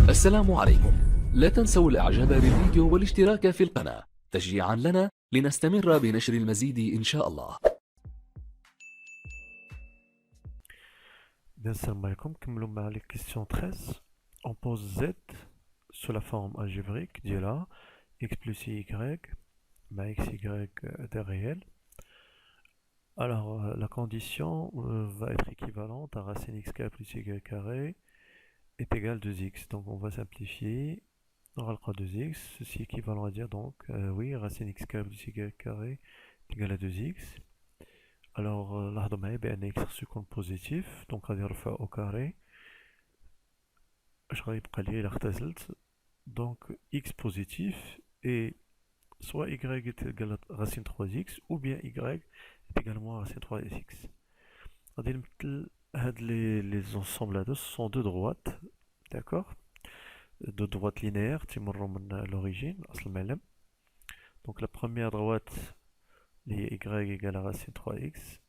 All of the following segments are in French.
السلام عليكم. لا تنسوا الإعجاب بالفيديو والاشتراك في القناة تشجيعا لنا لنستمر بنشر المزيد إن شاء الله. Bien, salam alaikum. Comme l'on la question 13, on pose z sous la forme algébrique, dit là, x plus y, bah x, y des réels. Alors, la condition va être équivalente à racine x carré plus y carré est égal à 2x. Donc, on va simplifier. On aura le 2x. Ceci est équivalent à dire donc, oui, racine x carré plus y carré est égal à 2x. Alors, لاحظوا معايا بأن x reçu compte positif, donc غادي نرفع au carré. اش غيبقى لي الا اختزلت دونك x positif et soit y est égal à racine 3x ou bien y est également à racine 3x. غادي نمثل هاد les ensembles هادو ce sont deux droites, d'accord, deux droites linéaires تيمروا من l'origine اصل المعلم. Donc la première droite est y égale à racine 3x,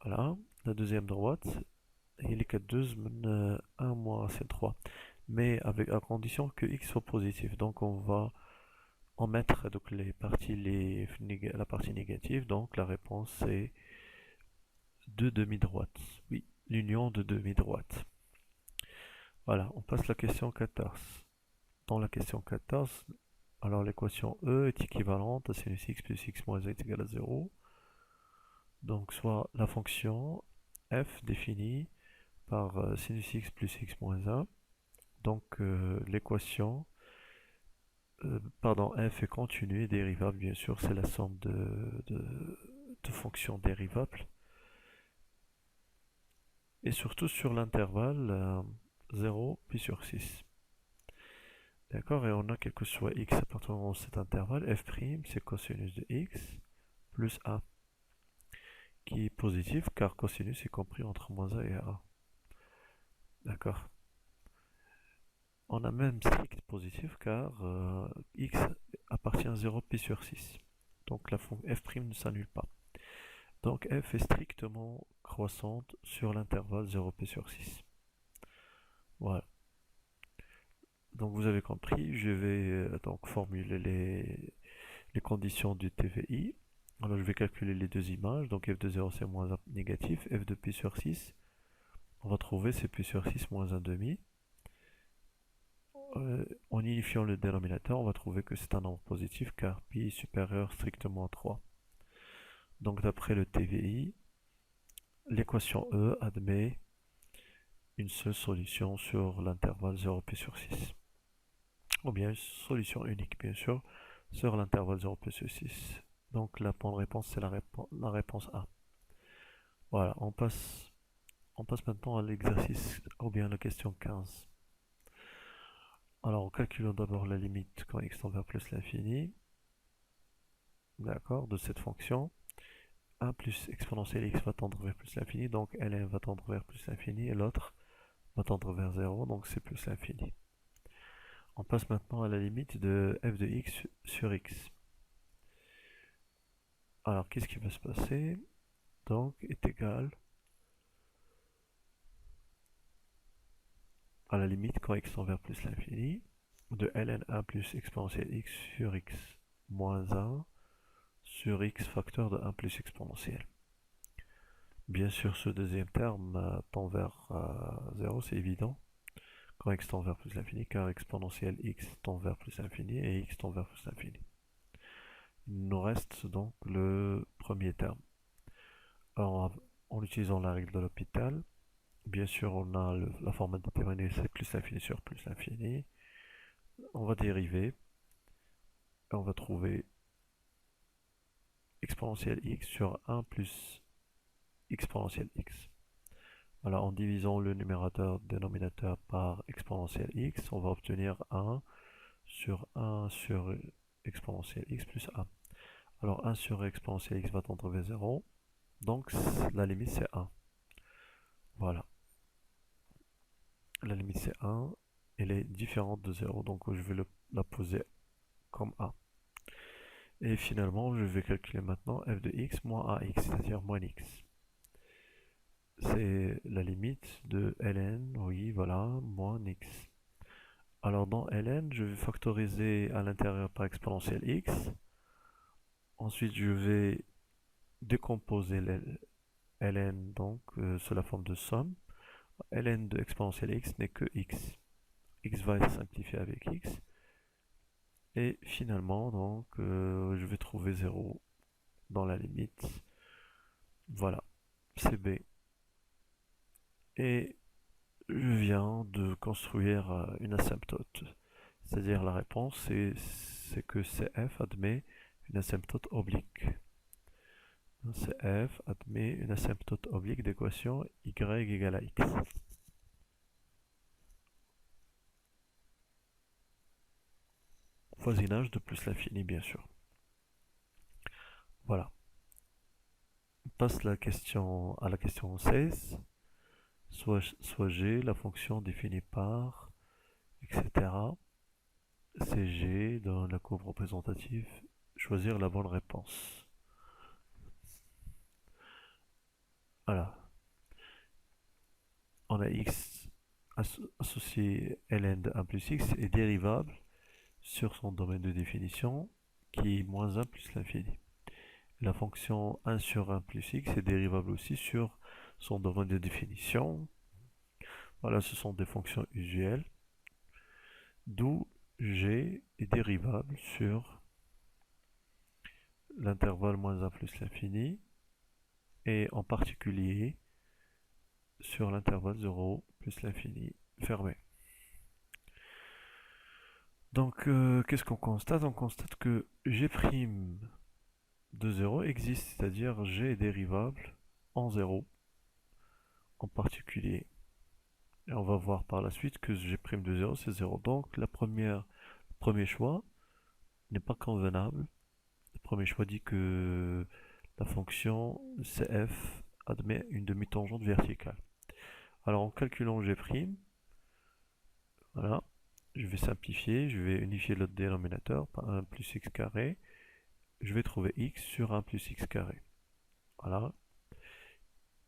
voilà. La deuxième droite هي اللي كدوز من 1 moins racine 3, mais avec à condition que x soit positif. Donc on va en mettre donc la partie négative, donc la réponse c'est deux demi-droites. Oui, l'union de demi-droites. Voilà, on passe à la question 14. Dans la question 14, alors l'équation E est équivalente à sinus x plus x moins 1 est égal à 0. Donc soit la fonction f définie par sinus x plus x moins 1. Donc l'équation f est continue et dérivable, bien sûr, c'est la somme de fonctions dérivables. Et surtout sur l'intervalle 0 puis sur 6. D'accord, et on a quel que soit x appartenant à cet intervalle, f' c'est cosinus de x plus 1, qui est positif car cosinus est compris entre moins 1 et 1. D'accord. On a même strict positif car x appartient à 0 pi sur 6. Donc la fonction f' ne s'annule pas. Donc f est strictement croissante sur l'intervalle 0 pi sur 6. Voilà. Donc vous avez compris, je vais donc formuler les conditions du TVI. Alors je vais calculer les deux images. Donc f de 0 c'est moins 1 négatif, f de pi sur 6. On va trouver c'est pi sur 6 moins 1 demi. En unifiant le dénominateur, on va trouver que c'est un nombre positif car pi est supérieur strictement à 3. Donc d'après le TVI, l'équation E admet une seule solution sur l'intervalle 0 pi sur 6. Ou bien une solution unique, bien sûr, sur l'intervalle 0 pi sur 6. Donc la bonne réponse, c'est la réponse A. Voilà, on passe maintenant à l'exercice, ou bien à la question 15. Alors, calculons d'abord la limite quand x tend vers plus l'infini, d'accord, de cette fonction. 1 plus exponentielle x va tendre vers plus l'infini, donc ln va tendre vers plus l'infini, et l'autre va tendre vers 0, donc c'est plus l'infini. On passe maintenant à la limite de f de x sur x. Alors, qu'est-ce qui va se passer? Donc, est égal à la limite quand x tend vers plus l'infini de ln 1 plus exponentielle x sur x moins 1 sur x facteur de 1 plus exponentielle. Bien sûr, ce deuxième terme tend vers 0, c'est évident, quand x tend vers plus l'infini, car exponentielle x tend vers plus l'infini et x tend vers plus l'infini. Il nous reste donc le premier terme. Alors, en utilisant la règle de l'hôpital, bien sûr, on a la forme déterminée, c'est plus l'infini sur plus l'infini. On va dériver et on va trouver exponentielle x sur 1 plus exponentielle x. Alors, en divisant le numérateur dénominateur par exponentielle x, on va obtenir 1 sur exponentielle x plus 1. Alors 1 sur exponentielle x va tendre vers 0, donc la limite c'est 1. Voilà. La limite c'est 1, elle est différente de 0, donc je vais la poser comme 1. Et finalement, je vais calculer maintenant f de x moins ax, c'est-à-dire moins x. C'est la limite de ln, oui, voilà, moins x. Alors dans ln, je vais factoriser à l'intérieur par exponentielle x. Ensuite, je vais décomposer ln donc sous la forme de somme. Ln de exponentielle x n'est que x. X va être simplifié avec x. Et finalement, donc, je vais trouver 0 dans la limite. Voilà, c'est b. Et je viens de construire une asymptote. C'est-à-dire la réponse, c'est que CF admet une asymptote oblique. CF admet une asymptote oblique d'équation y égale à x. Voisinage de plus l'infini, bien sûr. Voilà. On passe à la question 16. Soit g, la fonction définie par, etc. C'est g dans la courbe représentative. Choisir la bonne réponse. Voilà. On a x associé ln de 1 plus x est dérivable sur son domaine de définition qui est moins 1 plus l'infini. La fonction 1 sur 1 plus x est dérivable aussi sur son domaine de définition. Voilà, ce sont des fonctions usuelles. D'où g est dérivable sur l'intervalle moins 1 plus l'infini et en particulier sur l'intervalle 0 plus l'infini fermé. Donc, qu'est-ce qu'on constate? On constate que g' de 0 existe, c'est-à-dire g est dérivable en 0 en particulier. Et on va voir par la suite que g' de 0 c'est 0. Donc, le premier choix n'est pas convenable. Le premier choix dit que la fonction CF admet une demi-tangente verticale. Alors en calculant g', voilà, je vais simplifier, je vais unifier le dénominateur par 1 plus x carré. Je vais trouver x sur 1 plus x carré. Voilà.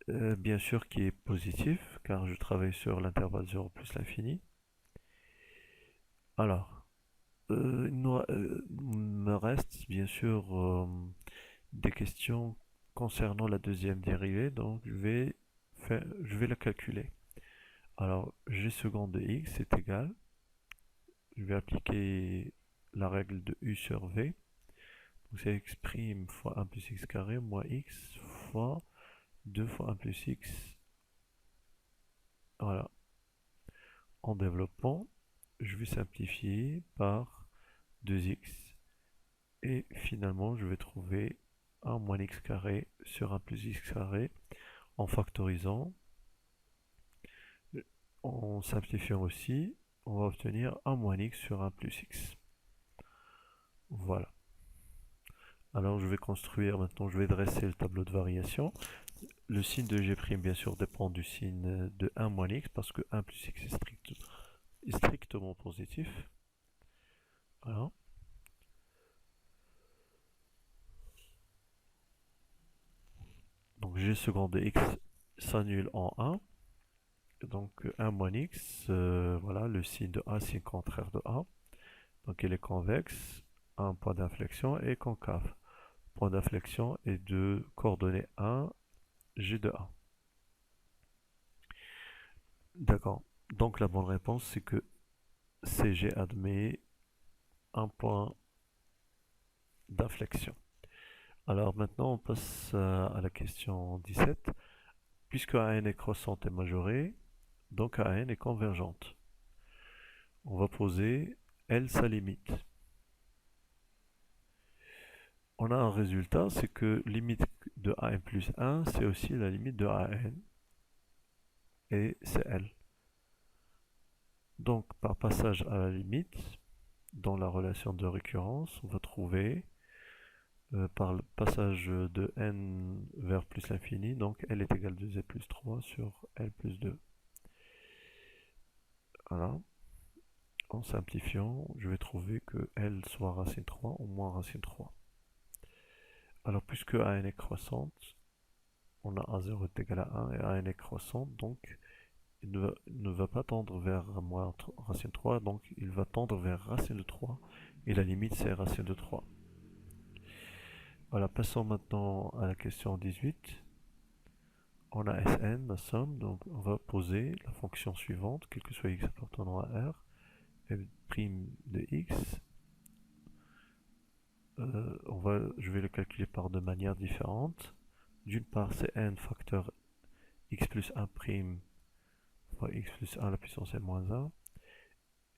Bien sûr qui est positif, car je travaille sur l'intervalle 0 plus l'infini. Alors, il me reste bien sûr des questions concernant la deuxième dérivée, donc je vais la calculer. Alors, g seconde de x est égal, je vais appliquer la règle de u sur v, donc c'est x' fois 1 plus x carré moins x fois 2 fois 1 plus x, voilà. En développant, je vais simplifier par 2x, et finalement je vais trouver 1 moins x carré sur 1 plus x carré en factorisant. En simplifiant aussi, on va obtenir 1 moins x sur 1 plus x. Voilà. Alors je vais construire maintenant, je vais dresser le tableau de variation. Le signe de g' bien sûr dépend du signe de 1 moins x parce que 1 plus x est strictement positif. Voilà. Donc g second de x s'annule en 1. Donc 1 moins x, voilà, le signe de a, signe contraire de a. Donc il est convexe, un point d'inflexion est concave. Point d'inflexion est de coordonnées 1, g de a. D'accord. Donc la bonne réponse c'est que CG admet un point d'inflexion. Alors maintenant on passe à la question 17. Puisque AN est croissante et majorée, donc AN est convergente. On va poser L sa limite. On a un résultat, c'est que limite de AN plus 1, c'est aussi la limite de AN, et c'est L. Donc par passage à la limite, dans la relation de récurrence, on va trouver par le passage de n vers plus l'infini, donc L est égal à 2z plus 3 sur L plus 2. Voilà. En simplifiant, je vais trouver que L soit racine 3 ou moins racine 3. Alors puisque AN est croissante, on a A0 est égal à 1 et AN est croissante, donc ne va pas tendre vers moins racine 3, donc il va tendre vers racine de 3, et la limite c'est racine de 3. Voilà, passons maintenant à la question 18. On a Sn, la somme, donc on va poser la fonction suivante, quel que soit x appartenant à R, f' de x. Je vais le calculer par deux manières différentes. D'une part, c'est n facteur x plus 1' fois x plus 1 à la puissance n moins 1.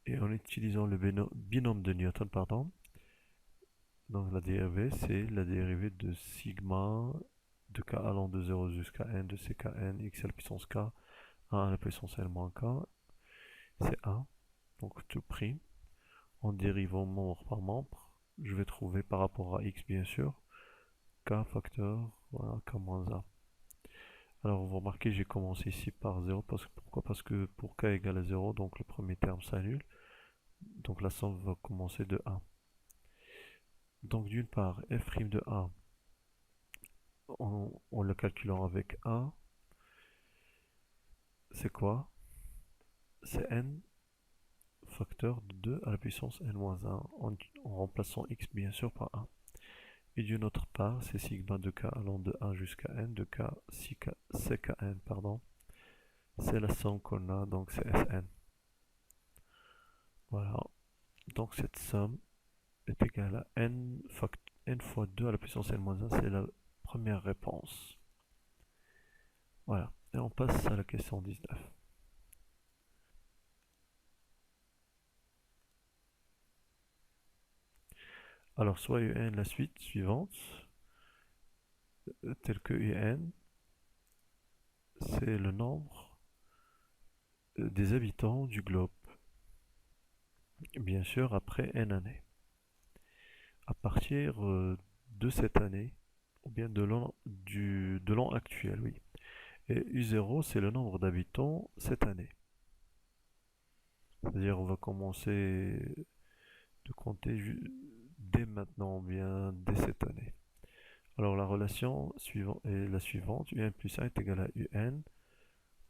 Et en utilisant le binôme de Newton, pardon, donc la dérivée, c'est la dérivée de sigma de k allant de 0 jusqu'à n de ckn x à la puissance k 1 à la puissance n moins k, c'est 1, donc tout prime. En dérivant membre par membre, je vais trouver par rapport à x bien sûr, k facteur, voilà, k moins 1. Alors vous remarquez, j'ai commencé ici par 0, pourquoi? Parce que pour k égale à 0, donc le premier terme s'annule, donc la somme va commencer de 1. Donc d'une part, f' de 1, en le calculant avec 1, c'est quoi? C'est n facteur de 2 à la puissance n-1, en remplaçant x bien sûr par 1. Et d'une autre part, c'est sigma de k allant de 1 jusqu'à n, de k, ckn, pardon. C'est la somme qu'on a, donc c'est Sn. Voilà. Donc cette somme est égale à n fois 2 à la puissance n-1, c'est la première réponse. Voilà. Et on passe à la question 19. Alors, soit un la suite suivante, telle que un, c'est le nombre des habitants du globe. Bien sûr, après n années. À partir de cette année, ou bien de l'an actuel, oui. Et U0, c'est le nombre d'habitants cette année. C'est-à-dire, on va commencer de compter dès maintenant, ou bien dès cette année. Alors, la relation est la suivante. Un plus 1 est égal à un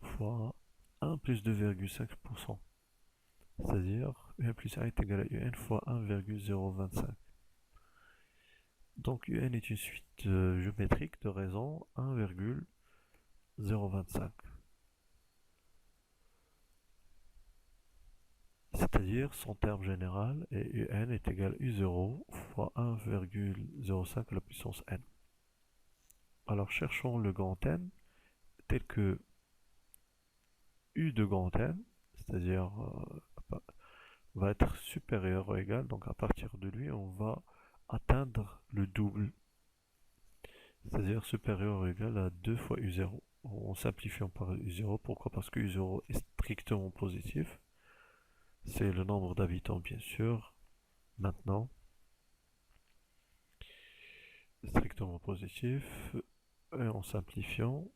fois 1 plus 2,5%. C'est-à-dire, un plus 1 est égal à un fois 1,025. Donc, un est une suite géométrique de raison 1,025. C'est-à-dire, son terme général est un est égal à U0 fois 1,05 à la puissance n. Alors, cherchons le grand N tel que U de grand N, c'est-à-dire va être supérieur ou égal, donc à partir de lui, on va atteindre le double, c'est-à-dire supérieur ou égal à 2 fois U0. En simplifiant par U0, pourquoi? Parce que U0 est strictement positif. C'est le nombre d'habitants, bien sûr. Maintenant, strictement positif. Et en simplifiant,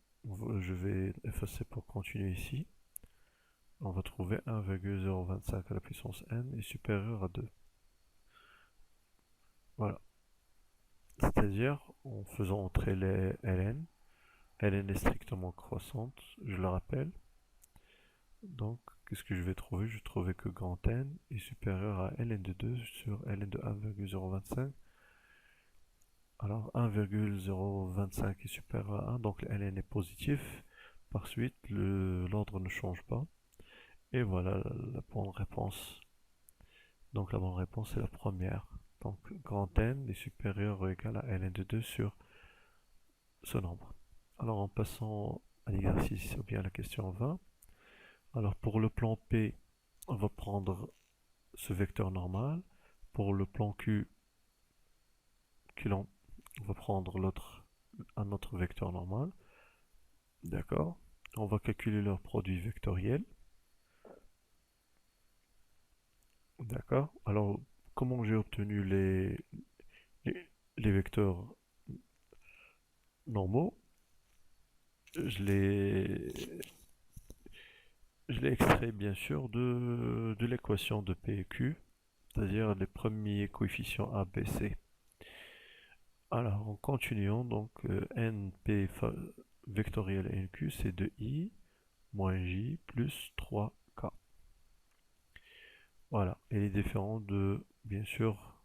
je vais effacer pour continuer ici. On va trouver 1,025 à la puissance n est supérieur à 2. Voilà. C'est-à-dire, en faisant entrer les ln, ln est strictement croissante, je le rappelle. Donc, qu'est-ce que je vais trouver? Je vais trouver que grand N est supérieur à ln de 2 sur ln de 1,025. Alors, 1,025 est supérieur à 1, donc ln est positif. Par suite, l'ordre ne change pas. Et voilà la bonne réponse. Donc, la bonne réponse est la première. Donc, grand N est supérieur ou égal à ln de 2 sur ce nombre. Alors, en passant à l'exercice ou bien à la question 20. Alors, pour le plan P, on va prendre ce vecteur normal. Pour le plan Q, on va prendre un autre vecteur normal. D'accord. On va calculer leur produit vectoriel. D'accord. Alors, comment j'ai obtenu les vecteurs normaux? Je l'ai extrait bien sûr de l'équation de P et Q, c'est-à-dire les premiers coefficients A, B, C. Alors, en continuant, donc NP vectoriel NQ, c'est de I moins j plus 3k. Voilà, il est différent de, bien sûr,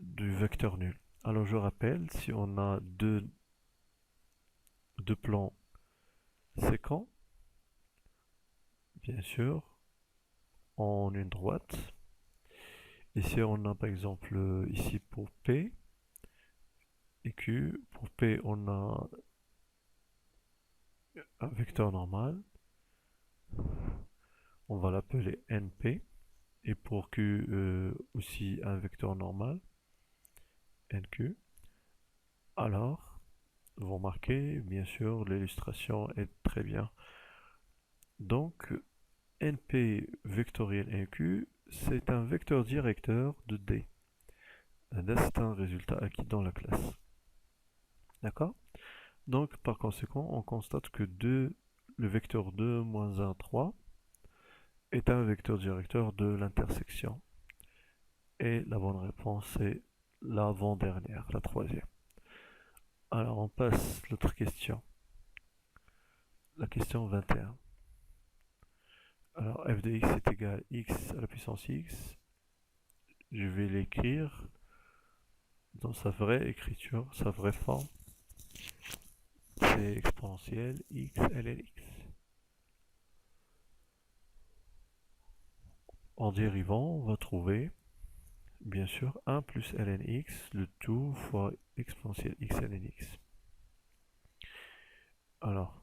du vecteur nul. Alors je rappelle, si on a deux plans séquents, bien sûr, en une droite. Ici, on a par exemple ici pour P et Q. Pour P, on a un vecteur normal. On va l'appeler NP. Et pour Q, aussi un vecteur normal, NQ. Alors, vous remarquez, bien sûr, l'illustration est très bien. Donc, NP vectoriel NQ, c'est un vecteur directeur de D. C'est un résultat acquis dans la classe. D'accord? Donc, par conséquent, on constate que le vecteur 2, moins 1, 3 est un vecteur directeur de l'intersection. Et la bonne réponse est l'avant-dernière, la troisième. Alors, on passe à l'autre question. La question 21. Alors, f de x est égal à x à la puissance x. Je vais l'écrire dans sa vraie écriture, sa vraie forme. C'est exponentielle x ln x. En dérivant, on va trouver, bien sûr, 1 plus ln x, le tout fois exponentielle x ln x. Alors,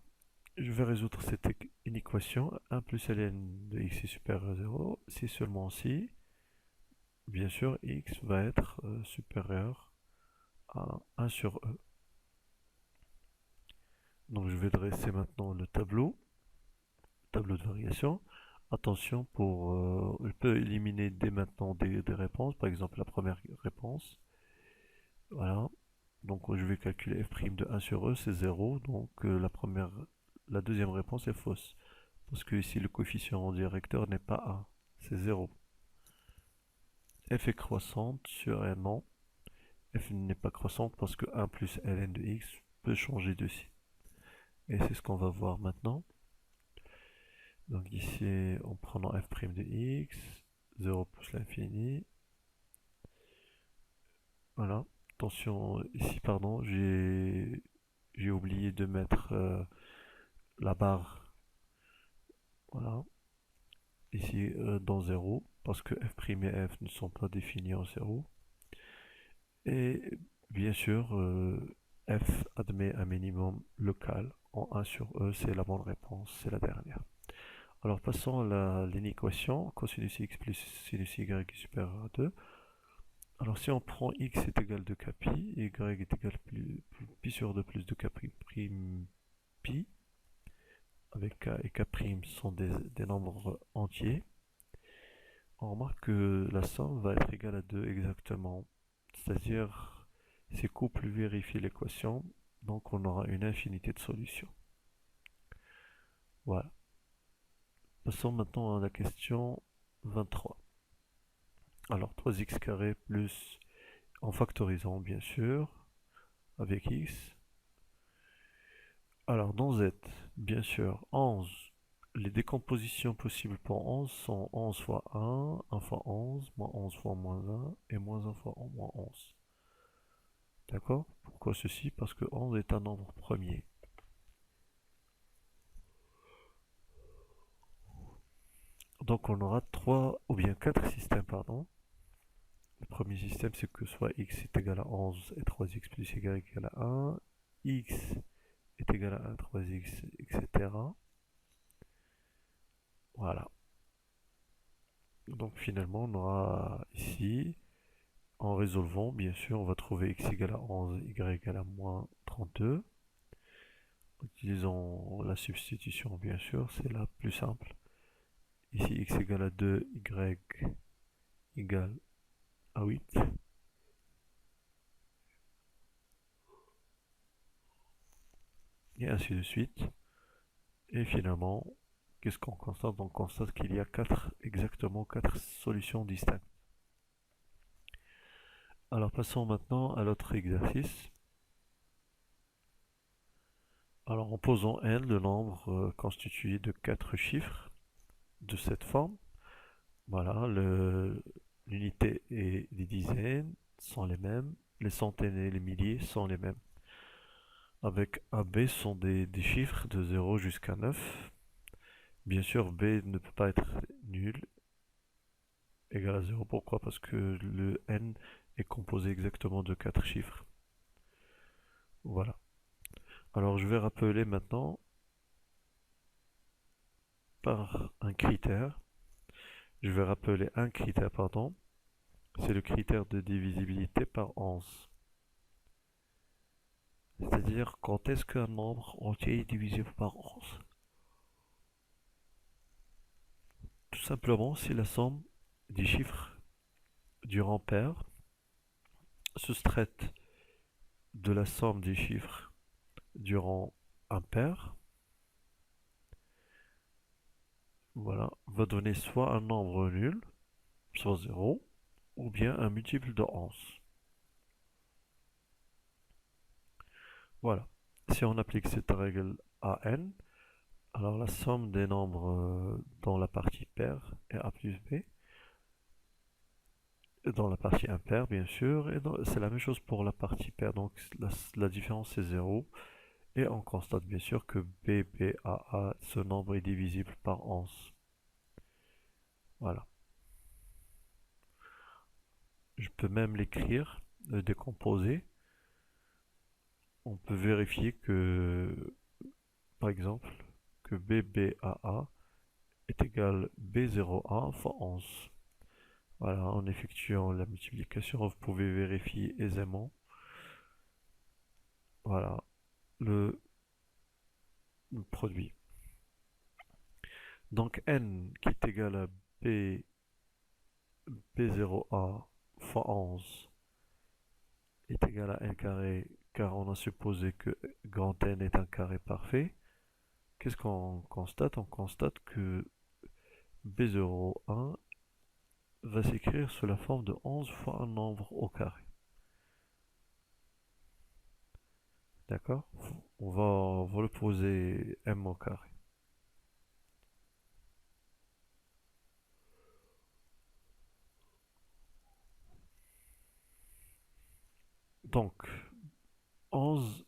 je vais résoudre cette inéquation. 1 plus ln de x est supérieur à 0. Si seulement si, bien sûr, x va être supérieur à 1 sur e. Donc je vais dresser maintenant le tableau de variation. Attention, je peux éliminer dès maintenant des réponses, par exemple la première réponse. Voilà. Donc je vais calculer f' de 1 sur e, c'est 0. Donc la deuxième réponse est fausse. Parce que ici le coefficient directeur n'est pas 1, c'est 0. F est croissante sur n, non. F n'est pas croissante parce que 1 plus ln de x peut changer de signe. Et c'est ce qu'on va voir maintenant. Donc ici, en prenant f' de x, 0 plus l'infini. Voilà. Attention, ici, pardon, j'ai oublié de mettre la barre, voilà, ici dans 0, parce que f' et f ne sont pas définis en 0. Et bien sûr, f admet un minimum local en 1 sur e, c'est la bonne réponse, c'est la dernière. Alors passons à l'inéquation, cosinus x plus sinus y est supérieur à 2. Alors si on prend x est égal à 2k pi, y est égal à pi sur 2 plus 2k prime pi, avec k et k prime sont des nombres entiers, on remarque que la somme va être égale à 2 exactement. C'est-à-dire, ces couples vérifient l'équation, donc on aura une infinité de solutions. Voilà. Passons maintenant à la question 23. Alors 3x carré plus, en factorisant bien sûr, avec x. Alors dans z, bien sûr, 11. Les décompositions possibles pour 11 sont 11 fois 1, 1 fois 11, moins 11 fois moins 1, et moins 1 fois moins 11. D'accord? Pourquoi ceci? Parce que 11 est un nombre premier. Donc on aura 3 ou bien 4 systèmes, pardon. Le premier système, c'est que soit x est égal à 11 et 3x plus y est égal à 1, x est égal à 1, 3x, etc. Voilà. Donc finalement, on aura ici, en résolvant, bien sûr, on va trouver x égale à 11, y égale à moins 32. Utilisons la substitution, bien sûr, c'est la plus simple. Ici, x égale à 2, y égale à 8. Et ainsi de suite. Et finalement, qu'est-ce qu'on constate? On constate qu'il y a exactement 4 solutions distinctes. Alors passons maintenant à l'autre exercice. Alors en posant n le nombre constitué de 4 chiffres de cette forme, voilà, l'unité et les dizaines sont les mêmes, les centaines et les milliers sont les mêmes. Avec AB sont des chiffres de 0 jusqu'à 9. Bien sûr, B ne peut pas être nul, égal à 0. Pourquoi? Parce que le n est composé exactement de 4 chiffres. Voilà. Alors je vais rappeler maintenant par un critère. Je vais rappeler un critère, pardon. C'est le critère de divisibilité par 11. C'est-à-dire quand est-ce qu'un nombre entier est divisible par 11? Tout simplement si la somme des chiffres du rang pair soustraite de la somme des chiffres du rang impair, voilà, va donner soit un nombre nul, soit 0, ou bien un multiple de 11. Voilà. Si on applique cette règle à n, alors la somme des nombres dans la partie paire est a plus b, dans la partie impaire bien sûr, et c'est la même chose pour la partie paire, donc la différence c'est 0, et on constate bien sûr que BBAA, ce nombre est divisible par 11. Voilà. Je peux même l'écrire, le décomposer. On peut vérifier que, par exemple, que BBAA est égal B0A fois 11. Voilà, en effectuant la multiplication, vous pouvez vérifier aisément. Voilà, le produit. Donc n qui est égal à B0A fois 11 est égal à n carré, car on a supposé que grand N est un carré parfait. Qu'est-ce qu'on constate? On constate que B01 va s'écrire sous la forme de 11 fois un nombre au carré. D'accord? On va le poser m au carré. Donc, 11,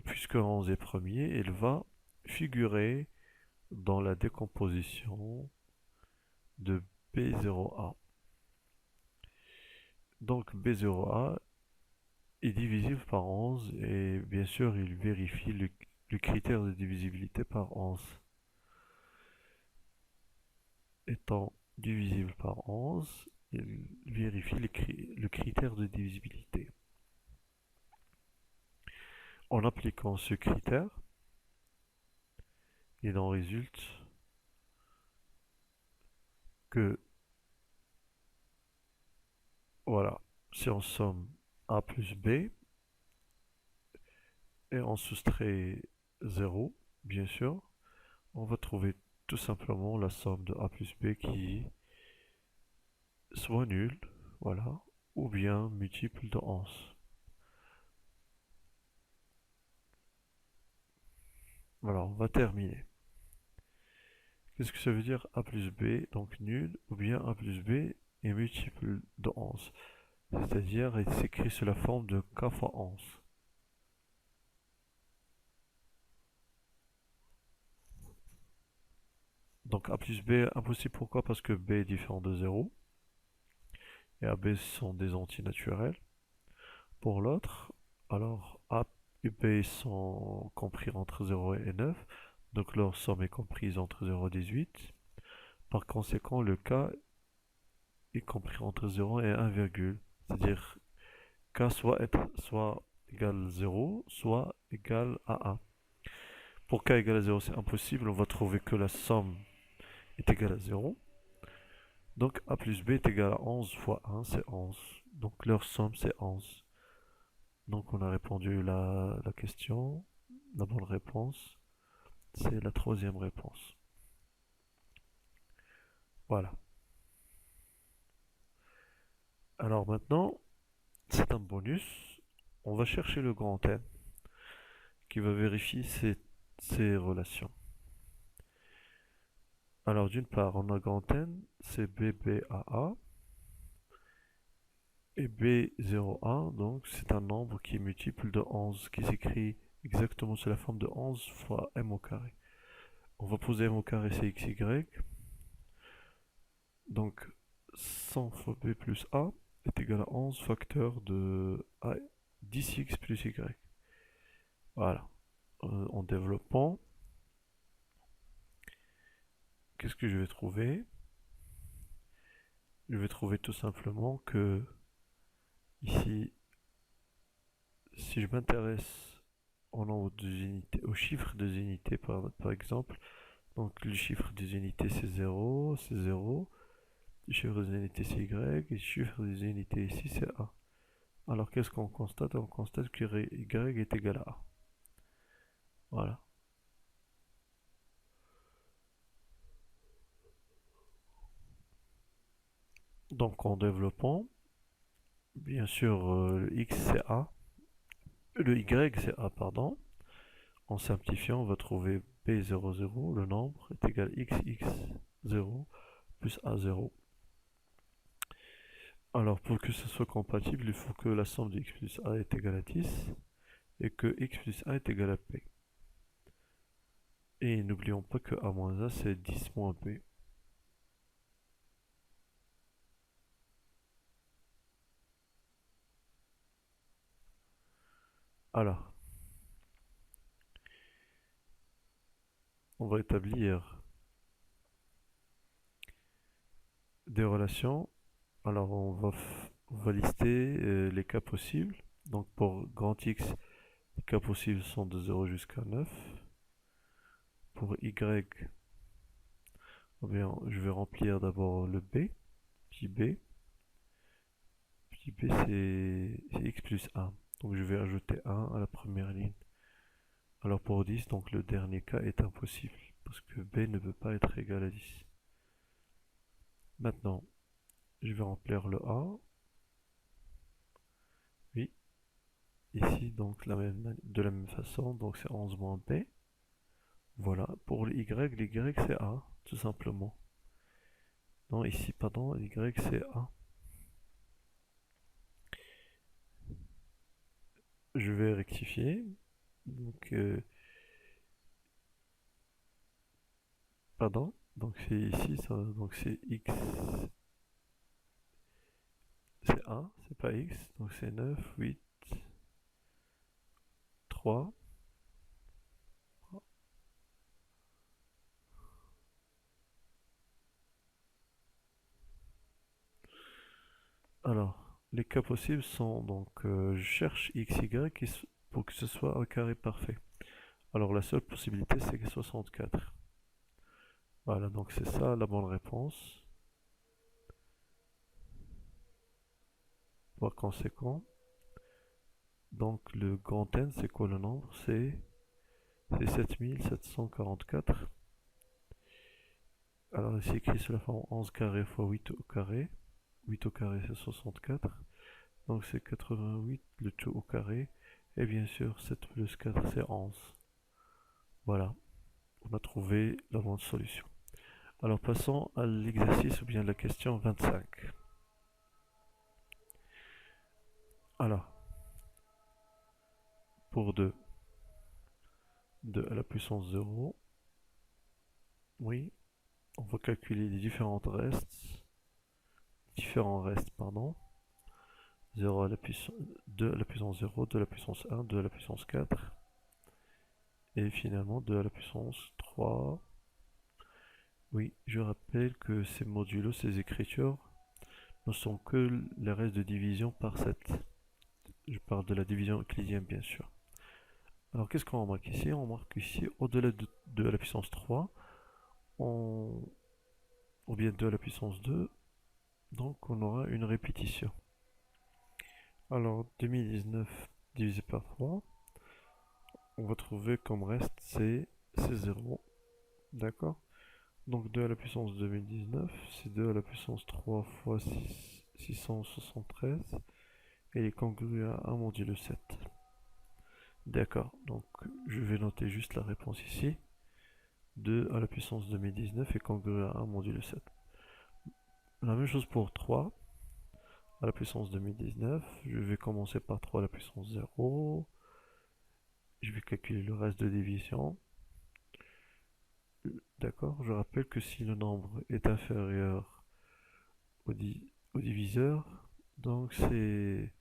puisque 11 est premier, il va figurer dans la décomposition de B0A. Donc B0A est divisible par 11 et bien sûr il vérifie le critère de divisibilité par 11. Étant divisible par 11, il vérifie le critère de divisibilité. En appliquant ce critère, il en résulte que, voilà, si on somme a plus b et on soustrait 0, bien sûr, on va trouver tout simplement la somme de a plus b qui est soit nulle, voilà, ou bien multiple de 11. Voilà, on va terminer. Qu'est-ce que ça veut dire a plus b, donc nul, ou bien a plus b est multiple de 11? C'est-à-dire, il s'écrit sous la forme de k fois 11. Donc a plus b impossible, pourquoi? Parce que b est différent de 0, et AB sont des entiers naturels. Pour l'autre, alors A et B sont compris entre 0 et 9, donc leur somme est comprise entre 0 et 18. Par conséquent, le K est compris entre 0 et 1, c'est-à-dire K soit égal à 0, soit égal à 1. Pour K égale à 0, c'est impossible, on va trouver que la somme est égale à 0. Donc A plus B est égal à 11 fois 1, c'est 11. Donc leur somme, c'est 11. Donc on a répondu la question. La bonne réponse, c'est la troisième réponse. Voilà. Alors maintenant, c'est un bonus. On va chercher le grand N. qui va vérifier ces relations. Alors d'une part, on a grand N, c'est BBAA, et B0A, donc c'est un nombre qui est multiple de 11, qui s'écrit exactement sous la forme de 11 fois M au carré. On va poser M au carré, c'est XY. Donc 100 fois B plus A est égal à 11 facteur de A, 10x plus Y. Voilà. En développant, qu'est-ce que je vais trouver? Je vais trouver tout simplement que ici, si je m'intéresse au nombre de unités, au chiffre des unités par exemple, donc le chiffre des unités c'est 0, c'est 0, le chiffre des unités c'est Y, et le chiffre des unités ici c'est A. Alors qu'est-ce qu'on constate? On constate que Y est égal à A. Voilà. Donc en développant, bien sûr le X c'est A, le Y c'est A, pardon. En simplifiant, on va trouver B00, le nombre, est égal à XX0 plus A0. Alors pour que ce soit compatible, il faut que la somme de X plus A est égale à 10 et que X plus A est égal à P. Et n'oublions pas que A moins A c'est 10 moins P. Alors, on va établir des relations. Alors on va lister les cas possibles. Donc pour grand X, les cas possibles sont de 0 jusqu'à 9. Pour Y, eh bien, je vais remplir d'abord le B, puis B. Puis B c'est X plus 1. Donc je vais ajouter 1 à la première ligne. Alors pour 10, donc le dernier cas est impossible, parce que B ne peut pas être égal à 10. Maintenant, je vais remplir le A. Oui. Ici, donc de la même façon, donc c'est 11 moins B. Voilà. Pour le Y c'est A, tout simplement. Non, ici, pardon, Y c'est A. Je vais rectifier. Donc, pardon. Donc c'est ici, ça, donc c'est X. C'est A, c'est pas X. Donc c'est 9, 8, 3. Alors, les cas possibles sont donc je cherche x, y pour que ce soit un carré parfait. Alors la seule possibilité c'est que 64. Voilà, donc c'est ça la bonne réponse. Par conséquent, donc le grand N c'est quoi le nombre? C'est 7744. Alors ici écrit sous la forme 11 carré fois 8 au carré. 8 au carré c'est 64. Donc c'est 88 le tout au carré. Et bien sûr 7 plus 4 c'est 11. Voilà, on a trouvé la bonne solution. Alors passons à l'exercice ou bien la question 25. Alors, pour 2 à la puissance 0, oui, on va calculer les différents restes, pardon. 0 à la puissance 2 à la puissance 0, 2 à la puissance 1, 2 à la puissance 4, et finalement 2 à la puissance 3. Oui, je rappelle que ces modulos, ces écritures, ne sont que les restes de division par 7. Je parle de la division euclidienne, bien sûr. Alors, qu'est-ce qu'on remarque ici? On remarque ici, au-delà de 2 à la puissance 3, ou bien 2 à la puissance 2, donc on aura une répétition. Alors, 2019 divisé par 3, on va trouver comme reste c'est 0. D'accord? Donc 2 à la puissance 2019, c'est 2 à la puissance 3 fois 673, et il est congru à 1 modulo 7. D'accord, donc je vais noter juste la réponse ici. 2 à la puissance 2019 est congru à 1 modulo 7. La même chose pour 3 à la puissance 2019. Je vais commencer par 3 à la puissance 0. Je vais calculer le reste de division. D'accord, je rappelle que si le nombre est inférieur au diviseur, donc c'est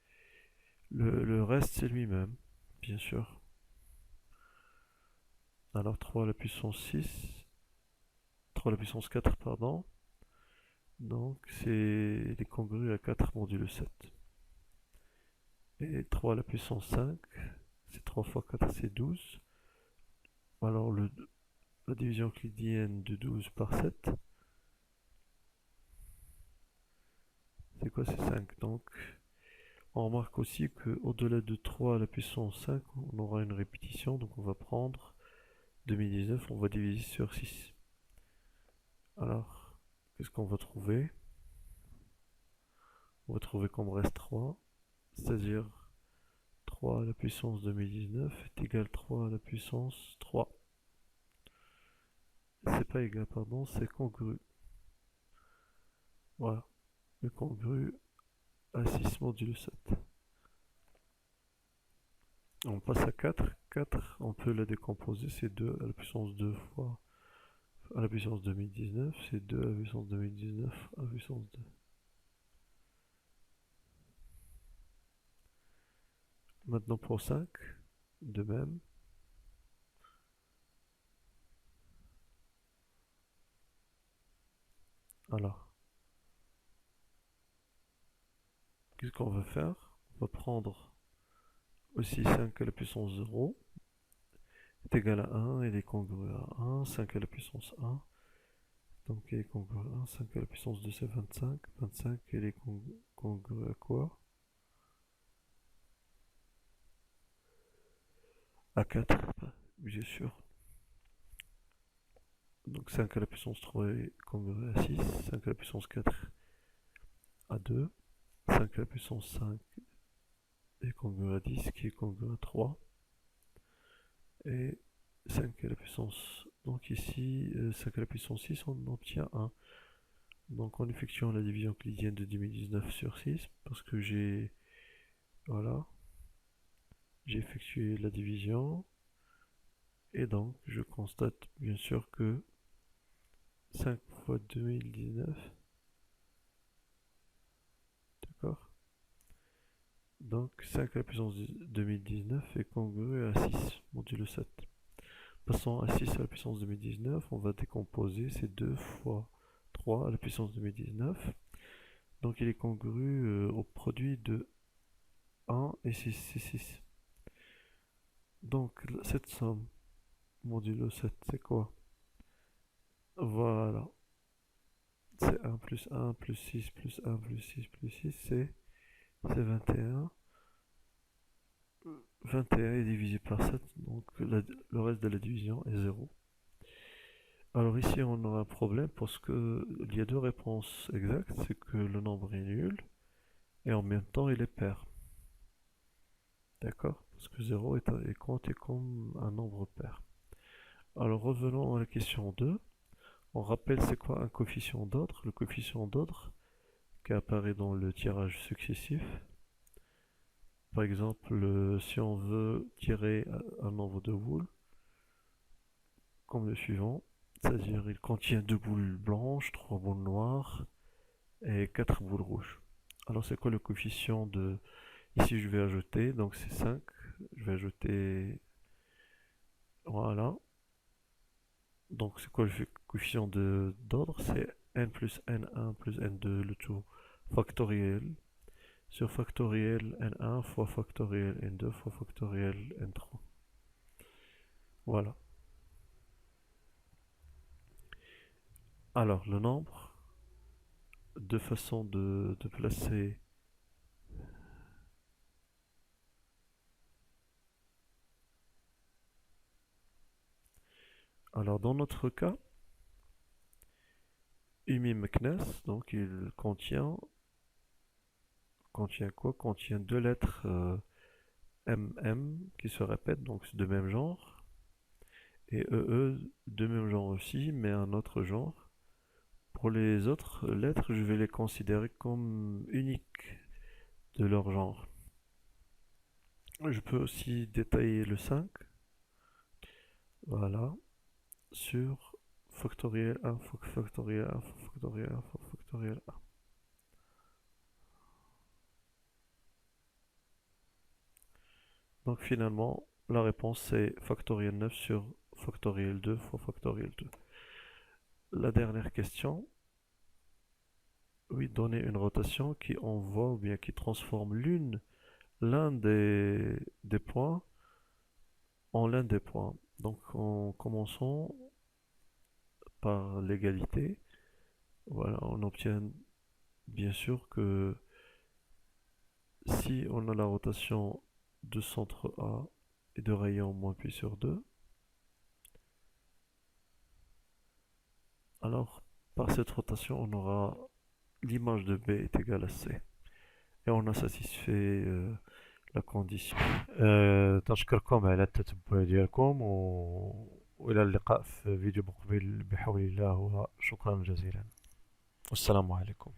le reste c'est lui-même, bien sûr. Alors 3 à la puissance 6, 3 à la puissance 4, pardon. Donc c'est les congru à 4 modulo 7. Et 3 à la puissance 5, c'est 3 fois 4, c'est 12. Alors la division euclidienne de 12 par 7, c'est quoi? C'est 5. Donc on remarque aussi qu'au-delà de 3 à la puissance 5, on aura une répétition. Donc on va prendre 2019, on va diviser sur 6. Alors, qu'est-ce qu'on va trouver? On va trouver comme reste 3, c'est-à-dire 3 à la puissance 2019 est égal à 3 à la puissance 3. C'est pas égal, pardon, c'est congru. Voilà, le congru à 6 modulo 7. On passe à 4. 4, on peut la décomposer, c'est 2 à la puissance 2 fois à la puissance 2019, c'est 2 à la puissance 2019 à la puissance 2. Maintenant pour 5, de même. Alors, qu'est-ce qu'on va faire? On va prendre aussi 5 à la puissance 0 est égal à 1, il est congru à 1, 5 à la puissance 1. Donc il est congru à 1, 5 à la puissance 2 c'est 25. 25 il est congru à quoi? À 4, bien sûr. Donc 5 à la puissance 3 est congru à 6, 5 à la puissance 4 à 2, 5 à la puissance 5 est congru à 10, qui est congru à 3, et 5 à la puissance, donc ici, 5 à la puissance 6, on obtient 1. Donc en effectuant la division euclidienne de 2019 sur 6, parce que voilà, j'ai effectué la division, et donc je constate bien sûr que 5 fois 2019, d'accord? Donc 5 à la puissance 2019 est congru à 6 modulo 7. Passons à 6 à la puissance 2019, on va décomposer ces 2 fois 3 à la puissance 2019. Donc il est congru au produit de 1 et 6, c'est 6. Donc cette somme modulo 7, c'est quoi? Voilà. C'est 1 plus 1 plus 6 plus 1 plus 6 plus 6, c'est 21. 21 est divisé par 7, donc le reste de la division est 0. Alors ici on aura un problème parce qu'il y a deux réponses exactes, c'est que le nombre est nul et en même temps il est pair. D'accord? Parce que 0 est compté comme un nombre pair. Alors revenons à la question 2. On rappelle c'est quoi un coefficient d'ordre? Le coefficient d'ordre qui apparaît dans le tirage successif. Par exemple, si on veut tirer un nombre de boules, comme le suivant, c'est-à-dire il contient 2 boules blanches, 3 boules noires et 4 boules rouges. Alors c'est quoi le coefficient de... Ici je vais ajouter, donc c'est 5, je vais ajouter... Voilà. Donc c'est quoi le coefficient d'ordre? C'est n plus n1 plus n2, le tout factoriel, sur factoriel n1 fois factoriel n2 fois factoriel n3. Voilà. Alors, le nombre, deux façons de placer. Alors, dans notre cas, Umi Meknes, donc il contient quoi? Contient deux lettres MM qui se répètent, donc de même genre, et EE de même genre aussi, mais un autre genre. Pour les autres lettres, je vais les considérer comme uniques de leur genre. Je peux aussi détailler le 5, voilà, sur factoriel 1, factoriel 1, factoriel 1, factoriel 1. Donc finalement, la réponse c'est factoriel 9 sur factoriel 2 fois factoriel 2. La dernière question, oui, donner une rotation qui envoie ou bien qui transforme l'un des points en l'un des points. Donc en commençant par l'égalité, voilà, on obtient bien sûr que si on a la rotation de centre A et de rayon moins pi sur 2, alors par cette rotation on aura l'image de B est égale à C. Et on a satisfait la condition. تنشكركم على التتبع ديالكم وإلى اللقاء في فيديو مقبل بحول الله وشكرا جزيلا والسلام عليكم.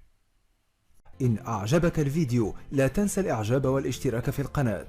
إن أعجبك الفيديو لا تنسى الإعجاب والاشتراك في القناة.